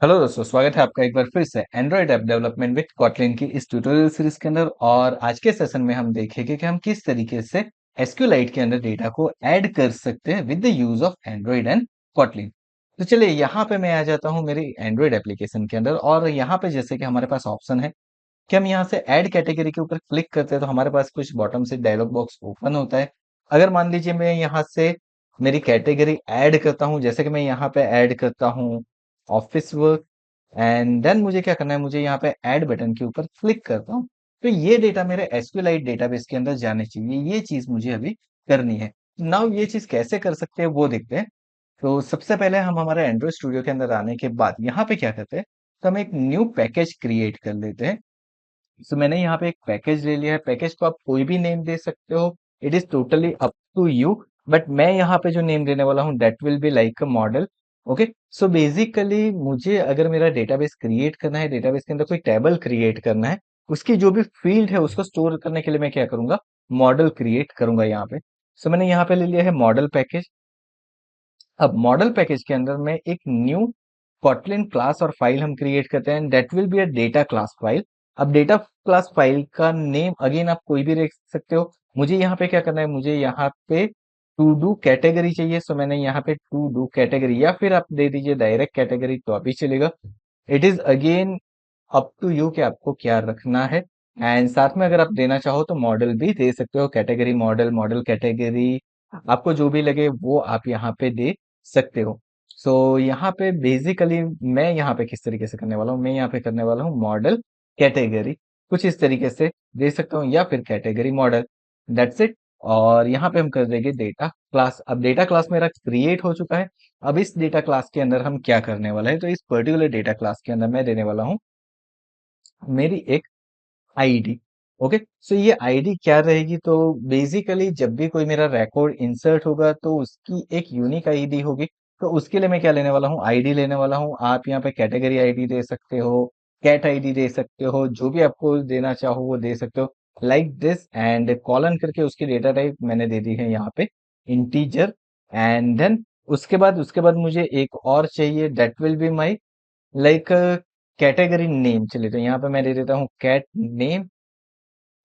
Hello दोस्तों, स्वागत है आपका एक बार फिर से Android app development with Kotlin की इस ट्यूटोरियल सीरीज के अंदर। और आज के सेशन में हम देखेंगे कि हम किस तरीके से एसक्यूएलाइट के अंदर डेटा को ऐड कर सकते हैं with the use of Android and Kotlin. तो चलिए यहाँ पे मैं आ जाता हूँ मेरी एंड्रॉयड एप्लीकेशन के अंदर, और यहाँ पे जैसे कि हमारे पास ऑप्शन है कि हम यहाँ से ऐड कैटेगरी के ऊपर क्लिक करते हैं तो हमारे पास कुछ बॉटम से डायलॉग बॉक्स ओपन होता है। अगर मान लीजिए मैं यहाँ से मेरी कैटेगरी ऐड करता हूँ, जैसे कि मैं यहाँ पे ऐड करता हूँ ऑफिस वर्क, एंड देन मुझे क्या करना है, मुझे यहाँ पे ऐड बटन के ऊपर क्लिक करता हूँ तो ये डेटा मेरे एसक्यूएलाइट डेटाबेस के अंदर जाने चाहिए। ये चीज मुझे अभी करनी है। नाउ ये चीज कैसे कर सकते हैं वो देखते हैं। तो सबसे पहले हम हमारे एंड्रॉइड स्टूडियो के अंदर आने के बाद यहाँ पे क्या करते हैं, तो हम एक न्यू पैकेज क्रिएट कर लेते हैं। सो मैंने यहाँ पे एक पैकेज ले लिया है। पैकेज को आप कोई भी नेम दे सकते हो, it is totally up to you. But मैं यहाँ पे जो नेम देने वाला हूँ that will be like a model. Okay, so basically मुझे अगर मेरा डेटाबेस क्रिएट करना है, डेटाबेस के अंदर कोई टेबल क्रिएट करना है, उसकी जो भी फील्ड है उसको स्टोर करने के लिए मैं क्या करूंगा, मॉडल क्रिएट करूंगा यहाँ पे। सो मैंने यहाँ पे ले लिया है मॉडल पैकेज। अब मॉडल पैकेज के अंदर में एक न्यू कॉटलिन क्लास और फाइल हम क्रिएट करते हैं, that will be a data class file. अब डेटा क्लास फाइल का नेम अगेन आप कोई भी रख सकते हो। मुझे यहाँ पे क्या करना है, मुझे यहाँ पे टू डू कैटेगरी चाहिए। सो मैंने यहाँ पे टू डू कैटेगरी, या फिर आप दे दीजिए डायरेक्ट कैटेगरी तो अभी चलेगा। It is again up to you कि आपको क्या रखना है। एंड साथ में अगर आप देना चाहो तो मॉडल भी दे सकते हो, कैटेगरी मॉडल, मॉडल कैटेगरी, आपको जो भी लगे वो आप यहाँ पे दे सकते हो। सो यहाँ पे बेसिकली मैं यहाँ पे किस तरीके से करने वाला हूँ, मैं यहाँ पे करने वाला हूँ मॉडल कैटेगरी, कुछ इस तरीके से दे सकता हूँ, या फिर कैटेगरी मॉडल, दैट्स इट। और यहाँ पे हम कर देंगे डेटा क्लास। अब डेटा क्लास मेरा क्रिएट हो चुका है। अब इस डेटा क्लास के अंदर हम क्या करने वाला है, तो इस पर्टिकुलर डेटा क्लास के अंदर मैं देने वाला हूँ मेरी एक आईडी। ओके, सो ये आईडी क्या रहेगी, तो बेसिकली जब भी कोई मेरा रिकॉर्ड इंसर्ट होगा तो उसकी एक यूनिक आईडी होगी। तो उसके लिए मैं क्या लेने वाला हूँ, आईडी लेने वाला हूँ। आप यहाँ पे कैटेगरी आईडी दे सकते हो, कैट आईडी दे सकते हो, जो भी आपको देना चाहो वो दे सकते हो, लाइक दिस। एंड कॉलन करके उसकी डेटा टाइप मैंने दे दी है यहाँ पे इंटीजर। एंड देन उसके बाद मुझे एक और चाहिए, that will be my like category name. चलिए तो यहाँ पे मैं दे देता हूँ कैट नेम।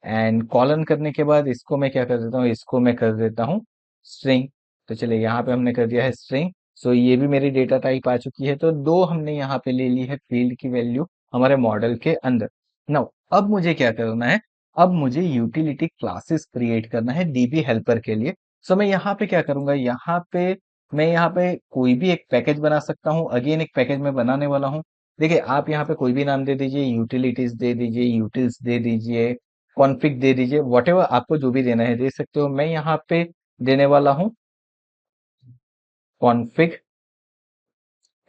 एंड कॉलन करने के बाद इसको मैं क्या कर देता हूँ, इसको मैं कर देता हूँ स्ट्रिंग। तो चलिए यहाँ पे हमने कर दिया है स्ट्रिंग। सो ये भी मेरी डेटा टाइप आ चुकी है। तो दो हमने यहाँ पे ले ली है फील्ड की वैल्यू हमारे मॉडल के अंदर। नाउ अब मुझे क्या करना है, अब मुझे यूटिलिटी क्लासेस क्रिएट करना है डीबी हेल्पर के लिए। सो मैं यहाँ पे क्या करूंगा, मैं यहाँ पे कोई भी एक पैकेज बना सकता हूँ। अगेन एक पैकेज मैं बनाने वाला हूँ। देखिए आप यहाँ पे कोई भी नाम दे दीजिए, यूटिलिटीज दे दीजिए, यूटिल्स दे दीजिए, कॉन्फ़िग दे दीजिए, व्हाटएवर आपको जो भी देना है दे सकते हो। मैं यहाँ पे देने वाला हूँ कॉन्फ़िग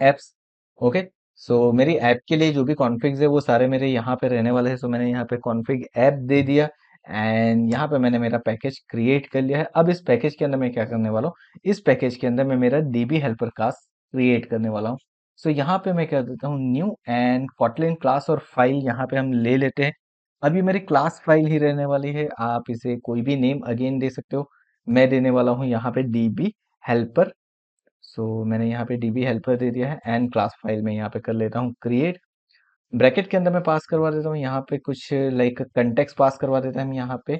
एप्स। ओके, सो मेरी ऐप के लिए जो भी कॉन्फ़िग्स है वो सारे मेरे यहाँ पे रहने वाले हैं। सो मैंने यहाँ पे कॉन्फ़िग ऐप दे दिया। एंड यहाँ पे मैंने मेरा पैकेज क्रिएट कर लिया है। अब इस पैकेज के अंदर मैं क्या करने वाला हूँ, इस पैकेज के अंदर मैं मेरा डीबी हेल्पर क्लास क्रिएट करने वाला हूँ। सो यहाँ पे मैं कर देता हूँ न्यू एंड कॉटलिन क्लास, और फाइल यहाँ पे हम ले लेते हैं। अब ये मेरी क्लास फाइल ही रहने वाली है, आप इसे कोई भी नेम अगेन दे सकते हो। मैं देने वाला हूँ यहाँ पे डीबी हेल्पर। सो मैंने यहाँ पे डीबी हेल्पर दे दिया है। एंड क्लास फाइल में यहाँ पे कर लेता हूँ क्रिएट। ब्रैकेट के अंदर मैं पास करवा देता हूँ यहाँ पे कुछ लाइक कंटेक्स्ट पास करवा देता हूँ यहाँ पे।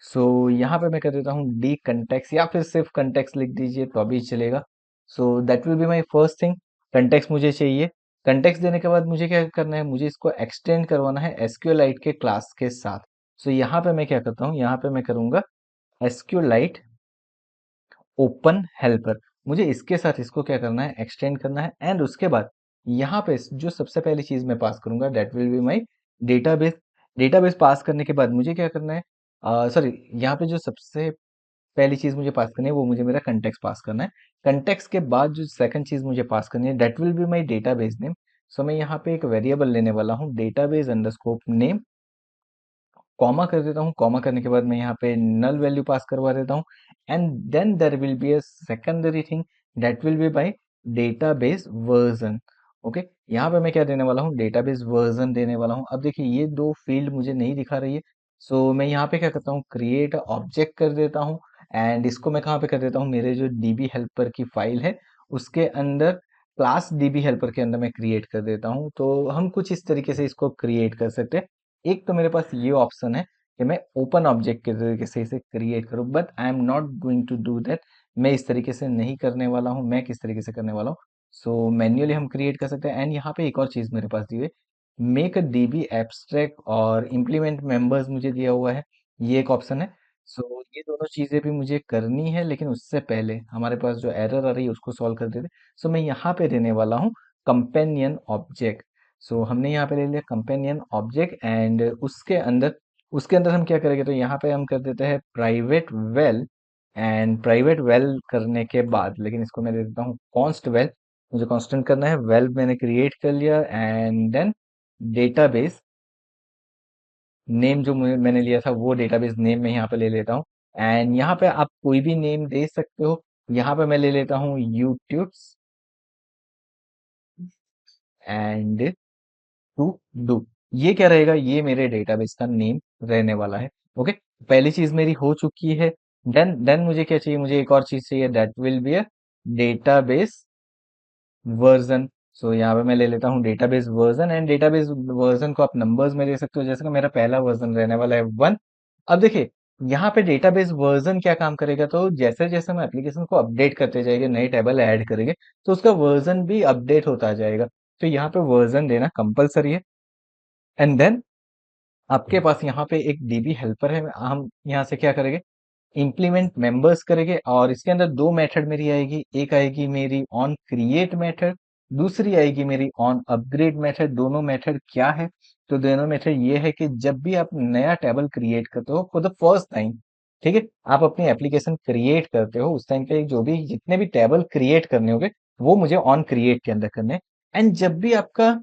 सो यहाँ पे मैं कर देता हूँ डी कंटेक्स्ट, या फिर सिर्फ कंटेक्स्ट लिख दीजिए तो अभी चलेगा। So that will be my first thing. Context मुझे चाहिए। कंटेक्स्ट देने के बाद मुझे क्या करना है, मुझे इसको एक्सटेंड करवाना है एसक्यूएलाइट के क्लास के साथ। सो यहाँ पे मैं क्या करता हूँ, यहाँ पे मैं करूंगा एसक्यूएलाइट ओपन हेल्पर। मुझे इसके साथ इसको क्या करना है, एक्सटेंड करना है। एंड उसके बाद यहाँ पे जो सबसे पहली चीज मैं पास करूंगा that will be my database. Database pass करने के बाद मुझे क्या करना है, सॉरी, यहाँ पे जो सबसे पहली चीज मुझे पास करनी है वो मुझे मेरा कंटेक्स्ट पास करना है। कंटेक्स्ट के बाद जो सेकंड चीज मुझे पास करनी है that will be my database name. So मैं यहाँ पे एक वेरिएबल लेने वाला हूँ डेटाबेस अंडरस्कोर नेम, कॉमा कर देता हूँ। कॉमा करने के बाद मैं यहाँ पे नल वैल्यू पास करवा देता हूँ। And then there will be a secondary thing that will be by database version. Okay, यहाँ पे मैं क्या देने वाला हूँ, डेटाबेस वर्जन देने वाला हूँ। अब देखिए ये दो फील्ड मुझे नहीं दिखा रही है। सो मैं यहाँ पे क्या करता हूँ, क्रिएट ऑब्जेक्ट कर देता हूँ। एंड इसको मैं कहाँ पे कर देता हूँ, मेरे जो डीबी हेल्पर की फाइल है उसके अंदर। क्लास डीबी हेल्पर के अंदर मैं क्रिएट कर देता हूँ। तो हम कुछ इस तरीके से इसको क्रिएट कर सकते हैं। एक तो मेरे पास ये ऑप्शन है कि मैं ओपन ऑब्जेक्ट के तरीके से इसे क्रिएट करूँ, but I am not going to do that. मैं इस तरीके से नहीं करने वाला हूँ। मैं किस तरीके से करने वाला हूँ, सो मैन्युअली हम क्रिएट कर सकते हैं। एंड यहाँ पे एक और चीज़ मेरे पास दी हुई है, मेक अ डीबी एब्स्ट्रैक्ट और इम्प्लीमेंट मेंबर्स मुझे दिया हुआ है, ये एक ऑप्शन है। सो ये दोनों चीज़ें भी मुझे करनी है, लेकिन उससे पहले हमारे पास जो एरर आ रही है उसको सॉल्व कर देते। सो मैं यहाँ पे देने वाला हूँ कंपेनियन ऑब्जेक्ट। सो हमने यहाँ पे ले लिया कंपेनियन ऑब्जेक्ट, एंड उसके अंदर हम क्या करेंगे, तो यहाँ पे हम कर देते हैं private well. And private well करने के बाद, लेकिन इसको मैं दे देता हूँ कॉन्स्ट वेल। मुझे कांस्टेंट करना है, वेल मैंने क्रिएट कर लिया। एंड देन डेटाबेस नेम जो मैंने लिया था वो डेटाबेस नेम मैं यहाँ पे ले लेता हूँ। एंड यहाँ पे आप कोई भी नेम दे सकते हो। यहाँ पे मैं ले लेता हूँ यूट्यूब एंड टू डू। ये क्या रहेगा, ये मेरे डेटाबेस का नेम रहने वाला है। ओके, पहली चीज मेरी हो चुकी है। देन मुझे क्या चाहिए, मुझे एक और चीज चाहिए, that will be a database version. So यहाँ पे मैं ले लेता हूँ database version. And database version को आप नंबर्स में दे सकते हो, जैसे कि मेरा पहला वर्जन रहने वाला है 1। अब देखिए, यहाँ पे डेटाबेस वर्जन क्या काम करेगा, तो जैसे जैसे हम एप्लीकेशन को अपडेट करते जाएंगे, नए टेबल ऐड करेंगे, तो उसका वर्जन भी अपडेट होता जाएगा। तो यहाँ पे वर्जन देना कंपलसरी है। एंड देन आपके पास यहाँ पे एक डीबी हेल्पर है, हम यहाँ से क्या करेंगे, इंप्लीमेंट मेंबर्स करेंगे। और इसके अंदर दो मेथड मेरी आएगी, एक आएगी मेरी ऑन क्रिएट मेथड, दूसरी आएगी मेरी ऑन अपग्रेड मेथड। दोनों मेथड क्या है, तो दोनों मेथड ये है कि जब भी आप नया टेबल क्रिएट करते हो फॉर द फर्स्ट टाइम, ठीक है, आप अपनी एप्लीकेशन क्रिएट करते हो, उस टाइम पे जो भी जितने भी टेबल क्रिएट करने होंगे वो मुझे ऑन क्रिएट के अंदर करने हैं। एंड जब भी आपका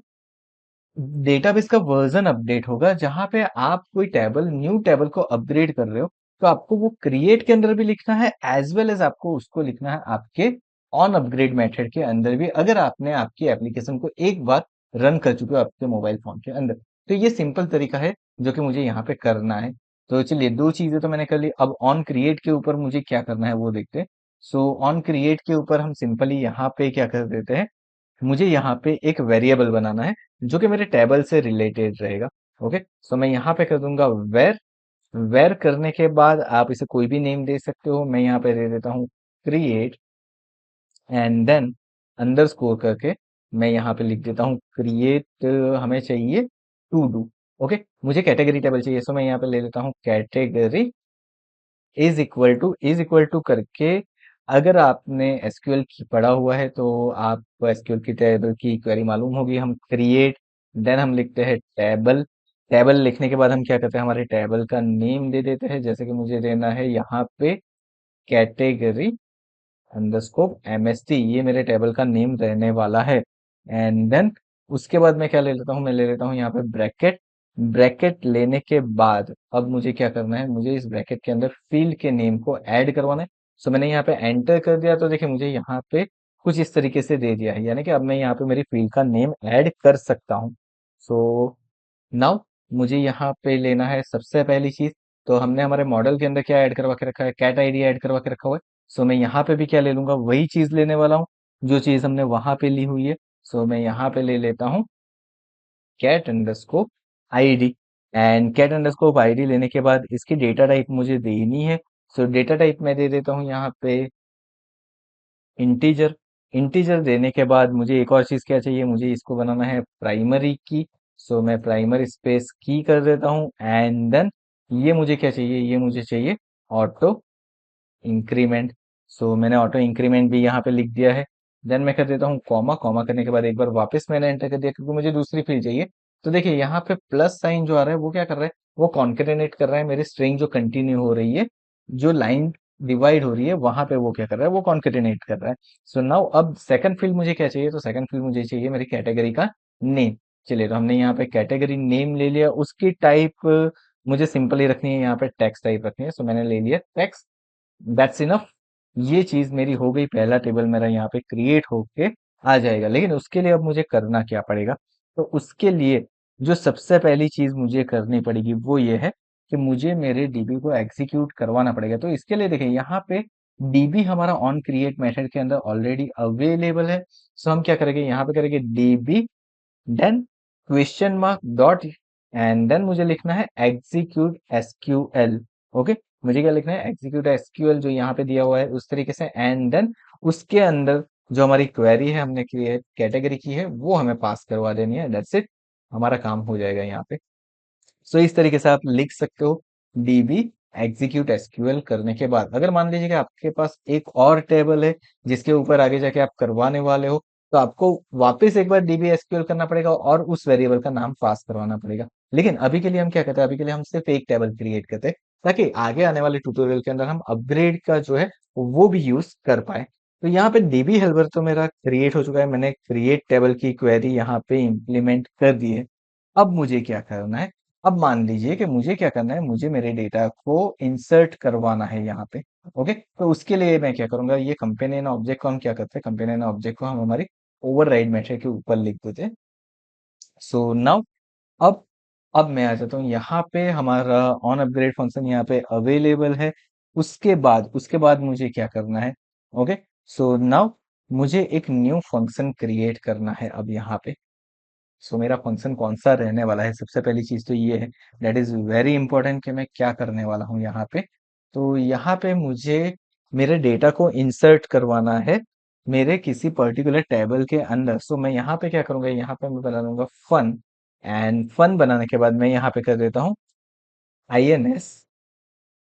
डेटाबेस का वर्जन अपडेट होगा, जहां पे आप कोई टेबल न्यू टेबल को अपग्रेड कर रहे हो, तो आपको वो क्रिएट के अंदर भी लिखना है, एज वेल एज आपको उसको लिखना है आपके ऑन अपग्रेड मेथड के अंदर भी, अगर आपने आपकी एप्लीकेशन को एक बार रन कर चुके हो आपके मोबाइल फोन के अंदर। तो ये सिंपल तरीका है जो कि मुझे यहाँ पे करना है। तो चलिए, दो चीजें तो मैंने कर ली। अब ऑन क्रिएट के ऊपर मुझे क्या करना है वो देखते हैं। सो ऑन क्रिएट के ऊपर हम सिंपली यहाँ पे क्या कर देते हैं, मुझे यहाँ पे एक वेरिएबल बनाना है जो कि मेरे टेबल से रिलेटेड रहेगा। ओके, सो मैं यहाँ पे कर दूंगा वेर। वेर करने के बाद आप इसे कोई भी नेम दे सकते हो, मैं यहाँ पे दे देता हूँ create. And then underscore करके मैं यहाँ पे लिख देता हूँ क्रिएट। हमें चाहिए टू डू। ओके, मुझे कैटेगरी टेबल चाहिए, सो मैं यहाँ पे ले लेता हूँ कैटेगरी इज इक्वल टू करके। अगर आपने एसक्यूएल की पढ़ा हुआ है तो आपको एसक्यूएल की टेबल की क्वेरी मालूम होगी। हम क्रिएट, देन हम लिखते हैं टेबल। टेबल लिखने के बाद हम क्या करते हैं, हमारे टेबल का नेम दे देते हैं, जैसे कि मुझे देना है यहाँ पे कैटेगरी अंडरस्कोर एमएसटी, ये मेरे टेबल का नेम रहने वाला है। एंड देन उसके बाद मैं क्या ले लेता हूँ, मैं ले लेता हूँ यहाँ पे ब्रैकेट। ब्रैकेट लेने के बाद अब मुझे क्या करना है, मुझे इस ब्रैकेट के अंदर फील्ड के नेम को ऐड करवाना है। सो मैंने यहाँ पे एंटर कर दिया, तो देखिए मुझे यहाँ पे कुछ इस तरीके से दे दिया है, यानी कि अब मैं यहाँ पे मेरी फील्ड का नेम ऐड कर सकता हूँ। सो नाउ मुझे यहाँ पे लेना है सबसे पहली चीज, तो हमने हमारे मॉडल के अंदर क्या ऐड करवा के रखा है, कैट आईडी ऐड करवा के रखा हुआ है। सो मैं यहाँ पे भी क्या ले लूंगा, वही चीज लेने वाला हूँ जो चीज हमने वहां पे ली हुई है। सो मैं यहाँ पे ले लेता हूँ cat underscore ID. And cat underscore ID लेने के बाद इसकी डेटा टाइप मुझे देनी है। सो डेटा टाइप मैं दे देता हूँ यहाँ पे इंटीजर। इंटीजर देने के बाद मुझे एक और चीज क्या चाहिए, मुझे इसको बनाना है प्राइमरी की। सो मैं प्राइमरी स्पेस की कर देता हूँ। एंड देन ये मुझे क्या चाहिए, ये मुझे चाहिए ऑटो इंक्रीमेंट। सो मैंने ऑटो इंक्रीमेंट भी यहाँ पे लिख दिया है। देन मैं कर देता हूँ कॉमा। कॉमा करने के बाद एक बार वापस मैंने एंटर कर दिया, क्योंकि मुझे दूसरी फील्ड चाहिए। तो देखिए यहाँ पे प्लस साइन जो आ रहा है वो क्या कर रहा है, वो कॉन्केटेनेट कर रहा है मेरी स्ट्रिंग जो कंटिन्यू हो रही है, जो लाइन डिवाइड हो रही है वहां पे वो क्या कर रहा है, वो कॉन्केटेनेट कर रहा है। सो नाउ अब सेकंड फील्ड मुझे क्या चाहिए, तो सेकंड फील्ड मुझे चाहिए मेरी कैटेगरी का नेम। चलिए, तो हमने यहाँ पे कैटेगरी नेम ले लिया, उसकी टाइप मुझे सिंपल ही रखनी है, यहाँ पे टेक्स्ट टाइप रखनी है। सो मैंने ले लिया टेक्स्ट, दैट्स इनफ। ये चीज मेरी हो गई, पहला टेबल मेरा यहाँ पे क्रिएट होके आ जाएगा। लेकिन उसके लिए अब मुझे करना क्या पड़ेगा, तो उसके लिए जो सबसे पहली चीज मुझे करनी पड़ेगी वो ये है कि मुझे मेरे डीबी को एग्जीक्यूट करवाना पड़ेगा। तो इसके लिए देखिए यहाँ पे डीबी हमारा ऑन क्रिएट मेथड के अंदर ऑलरेडी अवेलेबल है। सो हम क्या करेंगे, यहाँ पे करेंगे DB then question mark dot and then मुझे लिखना है एग्जीक्यूट एसक्यूएल। ओके, मुझे क्या लिखना है, एग्जीक्यूट एसक्यूएल जो यहाँ पे दिया हुआ है उस तरीके से, एंड देन उसके अंदर जो हमारी क्वेरी है हमने क्रिएट कैटेगरी की है वो हमें पास करवा देनी है। दैट्स इट, हमारा काम हो जाएगा यहाँ पे। सो इस तरीके से आप लिख सकते हो डीबी एग्जीक्यूट एसक्यूएल करने के बाद। अगर मान लीजिए कि आपके पास एक और टेबल है जिसके ऊपर आगे जाके आप करवाने वाले हो, तो आपको वापस एक बार डीबी एसक्यूएल करना पड़ेगा और उस वेरिएबल का नाम पास करवाना पड़ेगा। लेकिन अभी के लिए हम क्या करते हैं, अभी के लिए हम सिर्फ एक टेबल क्रिएट करते हैं ताकि आगे आने वाले ट्यूटोरियल के अंदर हम अपग्रेड का जो है वो भी यूज कर पाए। तो यहाँ पे डीबी हेल्पर तो मेरा क्रिएट हो चुका है, मैंने क्रिएट टेबल की क्वेरी यहाँ पे इंप्लीमेंट कर दी है। अब मुझे क्या करना है, अब मान लीजिए कि मुझे क्या करना है, मुझे मेरे डेटा को इंसर्ट करवाना है यहाँ पे। ओके, तो उसके लिए मैं क्या करूंगा, ये कंपेनियन ऑब्जेक्ट को हम क्या करते हैं, कंपेनियन ऑब्जेक्ट को हम हमारी ओवरराइड मेथड के ऊपर लिख देते हैं। सो नाउ अब अब मैं आ जाता हूँ यहाँ पे, हमारा ऑन अपग्रेड फंक्शन यहाँ पे अवेलेबल है। उसके बाद मुझे क्या करना है, ओके। सो नाउ मुझे एक न्यू फंक्शन क्रिएट करना है अब यहाँ पे। सो मेरा फंक्शन कौन सा रहने वाला है, सबसे पहली चीज तो ये है, दैट इज वेरी इंपॉर्टेंट कि मैं क्या करने वाला हूँ यहाँ पे। तो यहाँ पे मुझे मेरे डेटा को इंसर्ट करवाना है मेरे किसी पर्टिकुलर टेबल के अंदर। सो मैं यहाँ पे क्या करूंगा, यहाँ पे मैं बना लूंगा फन, एंड फन बनाने के बाद मैं यहाँ पे कर देता हूँ INS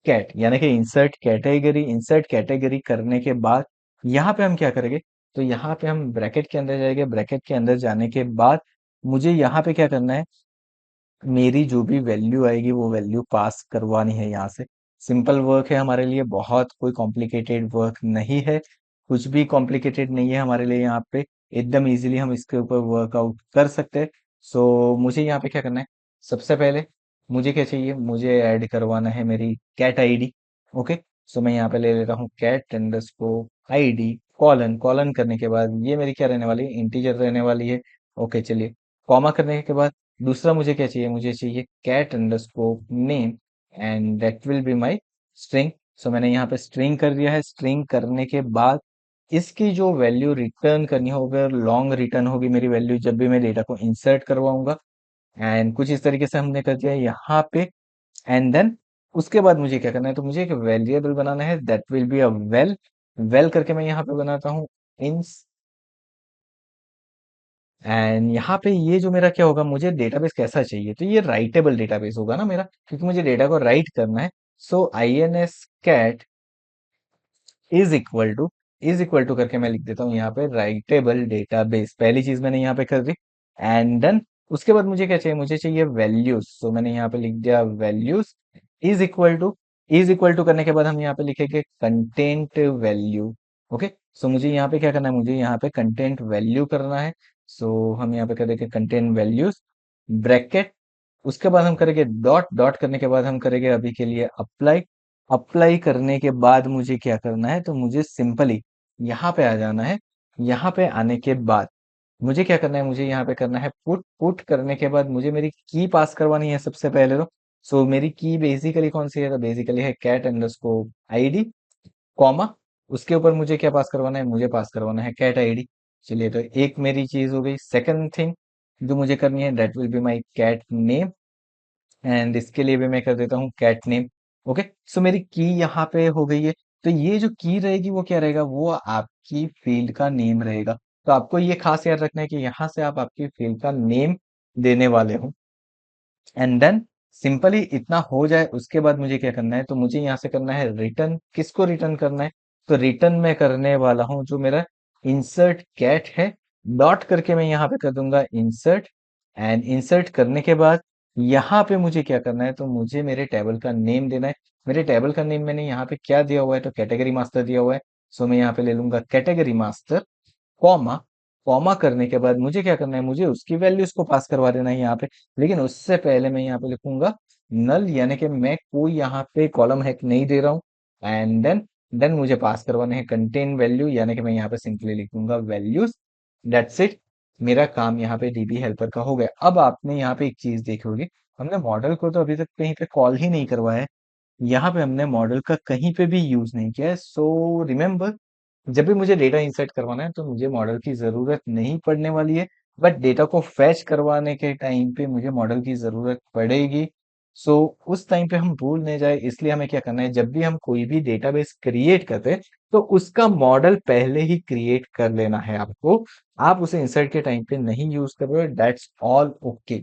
कैट, यानी कि इंसर्ट कैटेगरी। इंसर्ट कैटेगरी करने के बाद यहाँ पे हम क्या करेंगे, तो यहाँ पे हम ब्रैकेट के अंदर जाएंगे। ब्रैकेट के अंदर जाने के बाद मुझे यहाँ पे क्या करना है, मेरी जो भी वैल्यू आएगी वो वैल्यू पास करवानी है यहाँ से। सिंपल वर्क है हमारे लिए, बहुत कोई कॉम्प्लिकेटेड वर्क नहीं है, कुछ भी कॉम्प्लिकेटेड नहीं है हमारे लिए यहाँ पे। एकदम इजीली हम इसके ऊपर वर्कआउट कर सकते हैं। सो मुझे यहाँ पे क्या करना है, सबसे पहले मुझे क्या चाहिए, मुझे ऐड करवाना है मेरी कैट आईडी। ओके, सो मैं यहाँ पे ले लेता हूँ cat underscore ID colon. Colon करने के बाद ये मेरी क्या रहने वाली है, इंटीजर रहने वाली है। ओके चलिए, कॉमा करने के बाद दूसरा मुझे क्या चाहिए, मुझे चाहिए cat underscore name and that will be my string. So मैंने यहाँ पे स्ट्रिंग कर दिया है। स्ट्रिंग करने के बाद इसकी जो वैल्यू रिटर्न करनी होगी, लॉन्ग रिटर्न होगी मेरी वैल्यू जब भी मैं डेटा को इंसर्ट करवाऊंगा। एंड कुछ इस तरीके से हमने कर दिया है यहाँ पे। एंड देन उसके बाद मुझे क्या करना है, तो मुझे एक वेरिएबल बनाना है that will be a well. Well करके मैं यहाँ पे बनाता हूँ इंस, एंड यहाँ पे ये जो मेरा क्या होगा, मुझे डेटाबेस कैसा चाहिए, तो ये राइटेबल डेटाबेस होगा ना मेरा, क्योंकि मुझे डेटा को राइट करना है। So INS cat is equal to करके मैं लिख देता हूँ यहाँ पे राइटेबल डेटाबेस। पहली चीज मैंने यहाँ पे कर दी। एंड देन उसके बाद मुझे क्या चाहिए, मुझे चाहिए वैल्यूज। सो मैंने यहाँ पे लिख दिया values is equal to. Is equal to करने के बाद हम यहाँ पे लिखेंगे कंटेंट वैल्यू। ओके, सो मुझे यहाँ पे क्या करना है, मुझे यहाँ पे कंटेंट वैल्यू करना है। सो हम यहाँ पे कर देंगे कंटेंट वैल्यूज ब्रैकेट। उसके बाद हम करेंगे डॉट। डॉट करने के बाद हम करेंगे अभी के लिए अप्लाई। अप्लाई करने के बाद मुझे क्या करना है, तो मुझे सिंपली यहाँ पे आ जाना है। यहाँ पे आने के बाद मुझे क्या करना है, मुझे यहाँ पे करना है पुट। पुट करने के बाद मुझे मेरी की पास करवानी है सबसे पहले तो। सो मेरी की बेसिकली कौन सी है, तो बेसिकली है कैट अंडरस्कोर आईडी कॉमा। उसके ऊपर मुझे क्या पास करवाना है, मुझे पास करवाना है कैट आईडी। चलिए, तो एक मेरी चीज हो गई। सेकंड थिंग जो मुझे करनी है, that will be my cat name, and इसके लिए भी मैं कर देता हूँ कैट नेम। ओके, सो मेरी की यहाँ पे हो गई है। तो ये जो की रहेगी वो क्या रहेगा, वो आपकी फील्ड का नेम रहेगा। तो आपको ये खास याद रखना है कि यहाँ से आप आपकी फील्ड का नेम देने वाले हो। एंड देन सिंपली इतना हो जाए, उसके बाद मुझे क्या करना है, तो मुझे यहाँ से करना है रिटर्न। किसको रिटर्न करना है, तो रिटर्न मैं करने वाला हूँ जो मेरा इंसर्ट कैट है। डॉट करके मैं यहाँ पे कर दूंगा इंसर्ट। एंड इंसर्ट करने के बाद यहाँ पे मुझे क्या करना है, तो मुझे मेरे टेबल का नेम देना है। मेरे टेबल का नेम मैंने यहाँ पे क्या दिया हुआ है, तो कैटेगरी मास्टर दिया हुआ है। सो मैं यहाँ पे ले लूंगा कैटेगरी मास्टर कॉमा। कॉमा करने के बाद मुझे क्या करना है, मुझे उसकी वैल्यूज को पास करवा देना है यहाँ पे। लेकिन उससे पहले मैं यहाँ पे लिखूंगा नल, यानी कि मैं कोई यहाँ पे कॉलम हैक नहीं दे रहा हूँ। एंड देन मुझे पास करवाने हैं कंटेन वैल्यू, यानी कि मैं यहाँ पे सिंपली लिख दूंगा वैल्यूज। दैट्स इट, मेरा काम यहाँ पे डीबी हेल्पर का हो गया। अब आपने यहाँ पे एक चीज देखी होगी, हमने मॉडल को तो अभी तक कहीं पे कॉल ही नहीं करवाया है। यहाँ पे हमने मॉडल का कहीं पे भी यूज नहीं किया है। सो रिमेम्बर, जब भी मुझे डेटा इंसर्ट करवाना है तो मुझे मॉडल की जरूरत नहीं पड़ने वाली है, बट डेटा को फैच करवाने के टाइम पे मुझे मॉडल की जरूरत पड़ेगी। सो उस टाइम पे हम भूल नहीं जाए, इसलिए हमें क्या करना है, जब भी हम कोई भी डेटाबेस क्रिएट करते हैं तो उसका मॉडल पहले ही क्रिएट कर लेना है आपको। आप उसे इंसर्ट के टाइम पे नहीं यूज कर रहे हो, दैट्स ऑल ओके।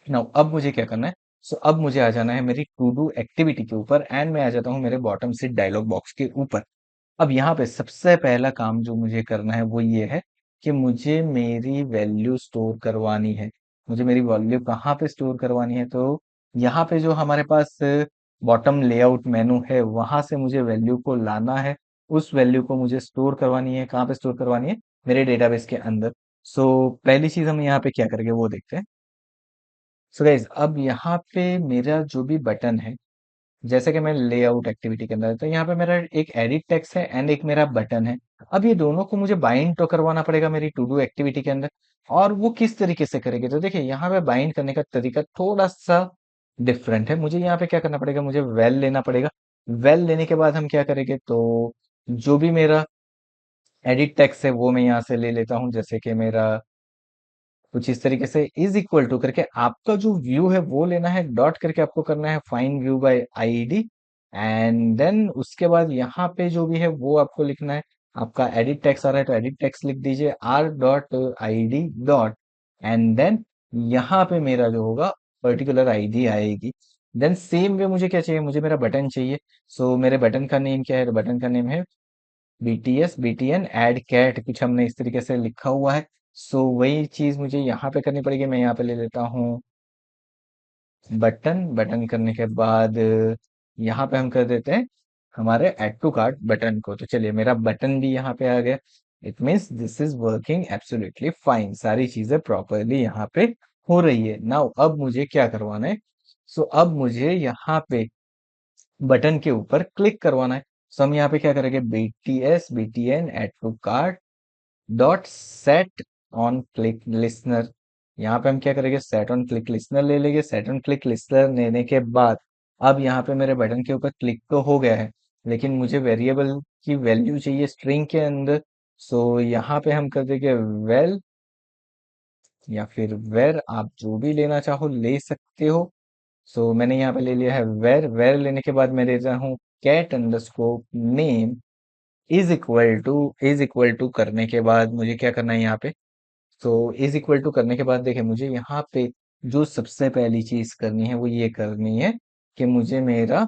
नाउ अब मुझे क्या करना है, सो अब मुझे आ जाना है मेरी टू डू एक्टिविटी के ऊपर, एंड मैं आ जाता हूँ मेरे बॉटम से डायलॉग बॉक्स के ऊपर। अब यहाँ पे सबसे पहला काम जो मुझे करना है वो ये है कि मुझे मेरी वैल्यू स्टोर करवानी है। मुझे मेरी वैल्यू कहाँ पे स्टोर करवानी है, तो यहाँ पे जो हमारे पास बॉटम लेआउट मेनू है वहां से मुझे वैल्यू को लाना है। उस वैल्यू को मुझे स्टोर करवानी है, कहाँ पे स्टोर करवानी है, मेरे डेटाबेस के अंदर। सो पहली चीज हम यहाँ पे क्या करेंगे वो देखते हैं। सो गाइज, अब यहाँ पे मेरा जो भी बटन है, जैसे कि मैं लेआउट एक्टिविटी के अंदर, तो यहाँ पे मेरा एक एडिट टेक्स्ट है एंड एक मेरा बटन है। अब ये दोनों को मुझे बाइंड तो करवाना पड़ेगा मेरी टू डू एक्टिविटी के अंदर। और वो किस तरीके से करेंगे, तो देखिए यहाँ पे बाइंड करने का तरीका थोड़ा सा डिफरेंट है। मुझे यहाँ पे क्या करना पड़ेगा, मुझे वेल लेना पड़ेगा। वेल लेने के बाद हम क्या करेंगे, तो जो भी मेरा एडिट टेक्स्ट है वो मैं यहाँ से ले लेता हूँ, जैसे कि मेरा कुछ इस तरीके से इज इक्वल टू करके आपका जो व्यू है वो लेना है, डॉट करके आपको करना है find view by ID. And then उसके बाद यहाँ पे जो भी है वो आपको लिखना है। आपका एडिट टेक्स्ट आ रहा है तो एडिट टेक्स्ट लिख दीजिए R dot I D dot, and then यहाँ पे मेरा जो होगा पर्टिकुलर आईडी आएगी। देन सेम वे मुझे क्या चाहिए, मुझे मेरा बटन चाहिए। सो मेरे बटन का नेम क्या है, तो बटन का नेम है बीटीएस बीटीएन एड कैट, कुछ हमने इस तरीके से लिखा हुआ है। सो वही चीज मुझे यहाँ पे करनी पड़ेगी। मैं यहाँ पे ले लेता हूँ बटन। बटन करने के बाद यहाँ पे हम कर देते हैं हमारे एड टू कार्ट बटन को। तो चलिए मेरा बटन भी यहाँ पे आ गया। It means this is working absolutely fine, सारी चीजें प्रॉपरली यहाँ पे हो रही है। नाउ अब मुझे क्या करवाना है, सो अब मुझे यहाँ पे बटन के ऊपर क्लिक करवाना है। सो हम यहाँ पे क्या करेंगे, BTS BTN add to cart dot set on click listener. यहाँ पे हम क्या करेंगे, सेट ऑन क्लिक लिसनर ले लेंगे। सेट ऑन क्लिक लिसनर लेने के बाद अब यहाँ पे मेरे बटन के ऊपर क्लिक तो हो गया है, लेकिन मुझे वेरिएबल की वैल्यू चाहिए स्ट्रिंग के अंदर। सो यहाँ पे हम कर देंगे वेल, या फिर वेर, आप जो भी लेना चाहो ले सकते हो। सो मैंने यहाँ पे ले लिया है वेर। वेर लेने के बाद मैं देता हूँ cat underscore name is equal to करने के बाद मुझे क्या करना है यहाँ पे, तो इज इक्वल टू करने के बाद देखिए मुझे यहाँ पे जो सबसे पहली चीज करनी है वो ये करनी है कि मुझे मेरा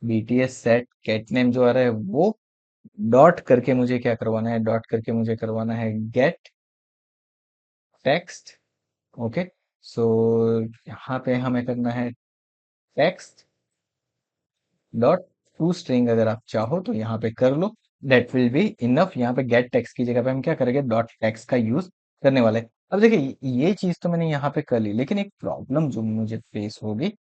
बीटीएस सेट गेट नेम जो आ रहा है वो डॉट करके मुझे क्या करवाना है, डॉट करके मुझे करवाना है गेट टेक्स्ट। ओके, सो यहाँ पे हमें करना है टेक्स्ट डॉट टू स्ट्रिंग। अगर आप चाहो तो यहाँ पे कर लो, दैट विल बी इनफ। यहाँ पे गेट टेक्स्ट की जगह पे हम क्या करेंगे, डॉट टेक्स्ट का यूज करने वाले हैं। अब देखिए ये चीज तो मैंने यहाँ पे कर ली, लेकिन एक प्रॉब्लम जो मुझे फेस होगी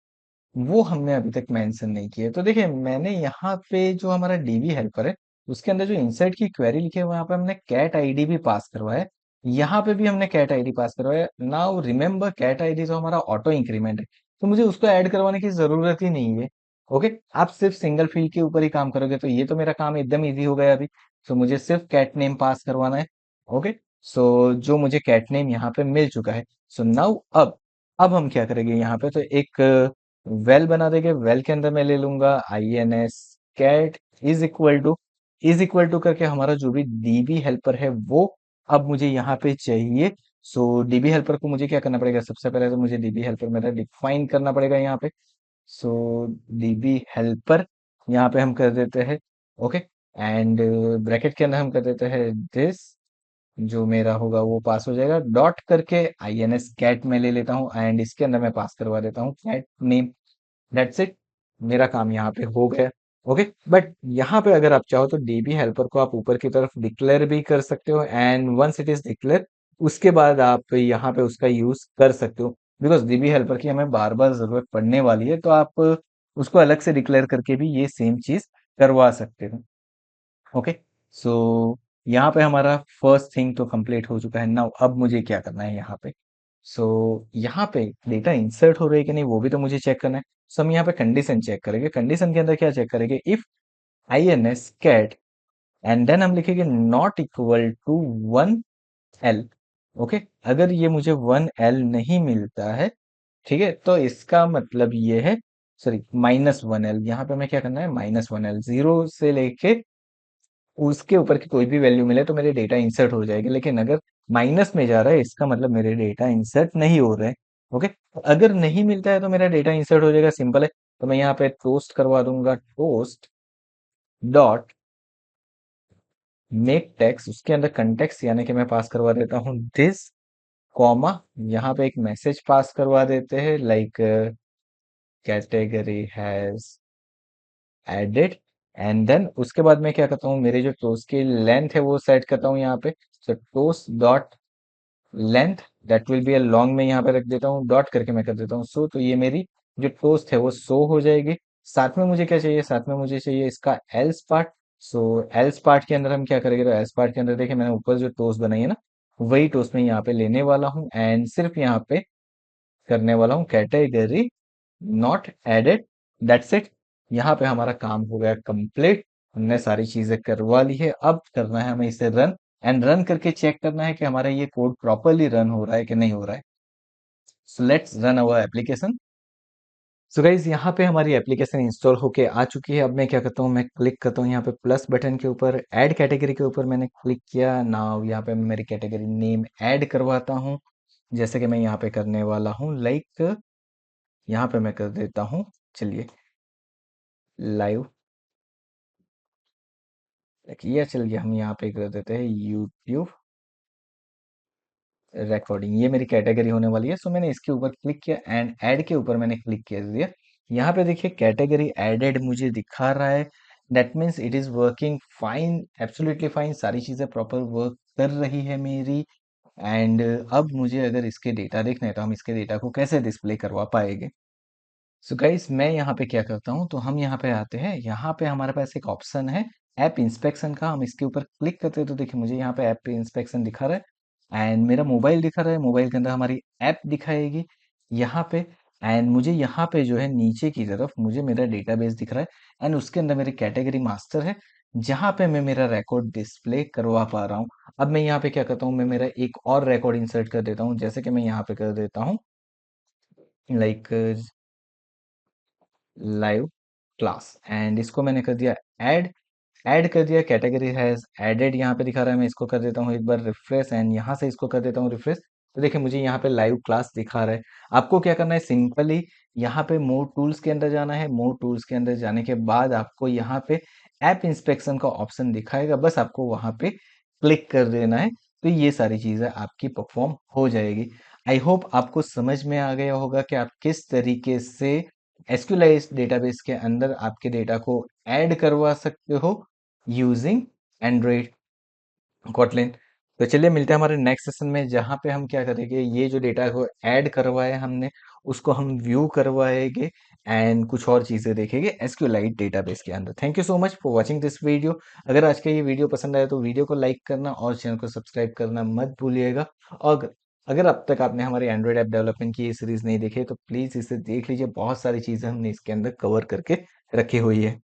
वो हमने अभी तक मेंशन नहीं की है। तो देखिए मैंने यहाँ पे जो हमारा डीबी हेल्पर है उसके अंदर जो इंसर्ट की क्वेरी लिखी है वहां पे हमने कैट आईडी भी पास करवाया है। यहाँ पे भी हमने कैट आईडी पास करवाया। नाउ रिमेम्बर कैट आईडी जो हमारा ऑटो इंक्रीमेंट है, तो मुझे उसको ऐड करवाने की जरूरत ही नहीं है। ओके, आप सिर्फ सिंगल फील्ड के ऊपर ही काम करोगे तो ये तो मेरा काम एकदम इजी हो गया अभी। तो मुझे सिर्फ कैट नेम पास करवाना है। ओके, सो जो मुझे कैट नेम यहाँ पे मिल चुका है। सो नाउ अब हम क्या करेंगे, यहाँ पे तो एक वेल बना देंगे। वेल के अंदर मैं ले लूंगा I N S cat is equal to करके हमारा जो भी डीबी हेल्पर है वो अब मुझे यहाँ पे चाहिए। सो डीबी हेल्पर को मुझे क्या करना पड़ेगा, सबसे पहले तो मुझे डीबी हेल्पर मेरा डिफाइन करना पड़ेगा यहाँ पे। सो डीबी हेल्पर यहाँ पे हम कर देते हैं ओके, एंड ब्रैकेट के अंदर हम कर देते हैं दिस, जो मेरा होगा वो पास हो जाएगा। डॉट करके आई एन एस कैट में ले लेता हूँ एंड इसके अंदर मैं पास करवा देता हूँ कैट नेम। दैट्स इट, मेरा काम यहाँ पे हो गया। ओके, बट यहाँ पे अगर आप चाहो तो डीबी हेल्पर को आप ऊपर की तरफ डिक्लेयर भी कर सकते हो, and once it is declare उसके बाद आप यहाँ पे उसका यूज कर सकते हो। बिकॉज डीबी हेल्पर की हमें बार बार जरूरत पड़ने वाली है, तो आप उसको अलग से डिक्लेयर करके भी ये सेम चीज करवा सकते हो। ओके, सो यहाँ पे हमारा फर्स्ट थिंग तो कंप्लीट हो चुका है। नाउ अब मुझे क्या करना है यहाँ पे, सो यहाँ पे डेटा इंसर्ट हो रही है कि नहीं वो भी तो मुझे चेक करना है। सो हम यहाँ पे कंडीशन चेक करेंगे। कंडीशन के अंदर क्या चेक करेंगे? If I N S cat and then हम लिखेंगे not equal to 1L। Okay, अगर ये मुझे 1L नहीं मिलता है, ठीक है, तो इसका मतलब ये है, सॉरी, -1L। यहाँ पे हमें क्या करना है? -1L, जीरो से लेके उसके ऊपर की कोई भी वैल्यू मिले तो मेरे डेटा इंसर्ट हो जाएगी। लेकिन अगर माइनस में जा रहा है, इसका मतलब मेरे डेटा इंसर्ट नहीं हो रहे हैं। ओके, अगर नहीं मिलता है तो मेरा डेटा इंसर्ट हो जाएगा, सिंपल है। तो मैं यहाँ पे टोस्ट करवा दूंगा, टोस्ट डॉट मेक टेक्स्ट, उसके अंदर कंटेक्स्ट यानी कि मैं पास करवा देता हूँ दिस, कॉमा, यहाँ पे एक मैसेज पास करवा देते हैं, like category has added. And then उसके बाद मैं क्या करता हूँ, मेरे जो टोस्ट की लेंथ है वो सेट करता हूँ यहाँ पे। So toast dot length, that will be a long, में यहाँ पे रख देता हूँ, डॉट करके मैं कर देता हूँ सो। तो ये मेरी जो टोस्ट है वो शो हो जाएगी। साथ में मुझे क्या चाहिए? साथ में मुझे चाहिए इसका एल्स पार्ट। सो एल्स पार्ट के अंदर हम क्या करेंगे? तो एल्स पार्ट के अंदर देखिए, मैंने ऊपर जो टोस्ट बनाई है ना, वही टोस्ट मैं यहाँ पे लेने वाला हूँ एंड सिर्फ यहाँ पे करने वाला हूँ category not added, that's it. यहाँ पे हमारा काम हो गया कंप्लीट। हमने सारी चीजें करवा ली है। अब करना है हमें इसे रन, एंड रन करके चेक करना है कि हमारा ये कोड प्रॉपरली रन हो रहा है कि नहीं हो रहा है। So let's run our application. So guys, यहाँ पे हमारी एप्लीकेशन इंस्टॉल होके आ चुकी है। अब मैं क्या करता हूँ, मैं क्लिक करता हूँ यहाँ पे प्लस बटन के ऊपर, ऐड कैटेगरी के ऊपर मैंने क्लिक किया। नाउ यहाँ पे मैं मेरी कैटेगरी नेम ऐड करवाता हूँ, जैसे कि मैं यहाँ पे करने वाला हूँ, लाइक यहाँ पे मैं कर देता हूँ, चलिए, लाइव। देखिए, चलिए हम यहाँ पे कर देते हैं यूट्यूब रिकॉर्डिंग, ये मेरी कैटेगरी होने वाली है। सो मैंने इसके ऊपर क्लिक किया एंड ऐड के ऊपर मैंने क्लिक किया दिया। यहाँ पे देखिए कैटेगरी एडेड मुझे दिखा रहा है। That means it is working fine, absolutely fine, सारी चीजें प्रॉपर वर्क कर रही है मेरी। एंड अब मुझे अगर इसके डेटा देखना है तो हम इसके डेटा को कैसे डिस्प्ले करवा पाएंगे? सो गाइस, मैं यहाँ पे क्या करता हूँ, तो हम यहाँ पे आते हैं। यहाँ पे हमारे पास एक ऑप्शन है ऐप इंस्पेक्शन का, हम इसके ऊपर क्लिक करते हैं तो देखिए मुझे यहाँ पे ऐप इंस्पेक्शन दिखा रहा है एंड मेरा मोबाइल दिखा रहा है। मोबाइल के अंदर हमारी ऐप दिखाएगी यहाँ पे। एंड मुझे यहाँ पे जो है नीचे की तरफ मुझे मेरा डेटाबेस दिख रहा है एंड उसके अंदर मेरी कैटेगरी मास्टर है, जहाँ पे मैं मेरा रिकॉर्ड डिस्प्ले करवा पा रहा हूँ। अब मैं यहाँ पे क्या करता हूँ, मैं मेरा एक और रिकॉर्ड इंसर्ट कर देता हूँ, जैसे कि मैं यहाँ पे कर देता हूँ, लाइक लाइव क्लास, एंड इसको मैंने कर दिया ऐड। ऐड कर दिया, कैटेगरी हैज एडेड यहाँ पे दिखा रहा है। मैं इसको कर देता हूँ एक बार रिफ्रेश एंड यहाँ से इसको कर देता हूँ रिफ्रेश। तो देखिए मुझे यहाँ पे लाइव क्लास दिखा रहा है। आपको क्या करना है, सिंपली यहाँ पे मोर टूल्स के अंदर जाना है। मोर टूल्स के अंदर जाने के बाद आपको यहाँ पे ऐप इंस्पेक्शन का ऑप्शन दिखाएगा, बस आपको वहां पे क्लिक कर देना है। तो ये सारी चीजें आपकी परफॉर्म हो जाएगी। आई होप आपको समझ में आ गया होगा कि आप किस तरीके से एसक्यूएल डेटाबेस के अंदर आपके डेटा को ऐड करवा सकते हो यूजिंग एंड्रॉइड कोटलिन। तो चलिए मिलते हैं हमारे नेक्स्ट सेशन में, जहाँ पे हम क्या करेंगे, ये जो डेटा को ऐड करवाया हमने उसको हम व्यू करवाएंगे एंड कुछ और चीजें देखेंगे एसक्यूएलाइट डेटाबेस के अंदर। Thank you so much for watching this video. अगर आज का ये वीडियो पसंद आया तो वीडियो को लाइक करना और चैनल को सब्सक्राइब करना मत भूलिएगा। और अगर अब तक आपने हमारे एंड्रॉइड ऐप डेवलपमेंट की ये सीरीज नहीं देखी है तो प्लीज इसे देख लीजिए, बहुत सारी चीजें हमने इसके अंदर कवर करके रखी हुई है।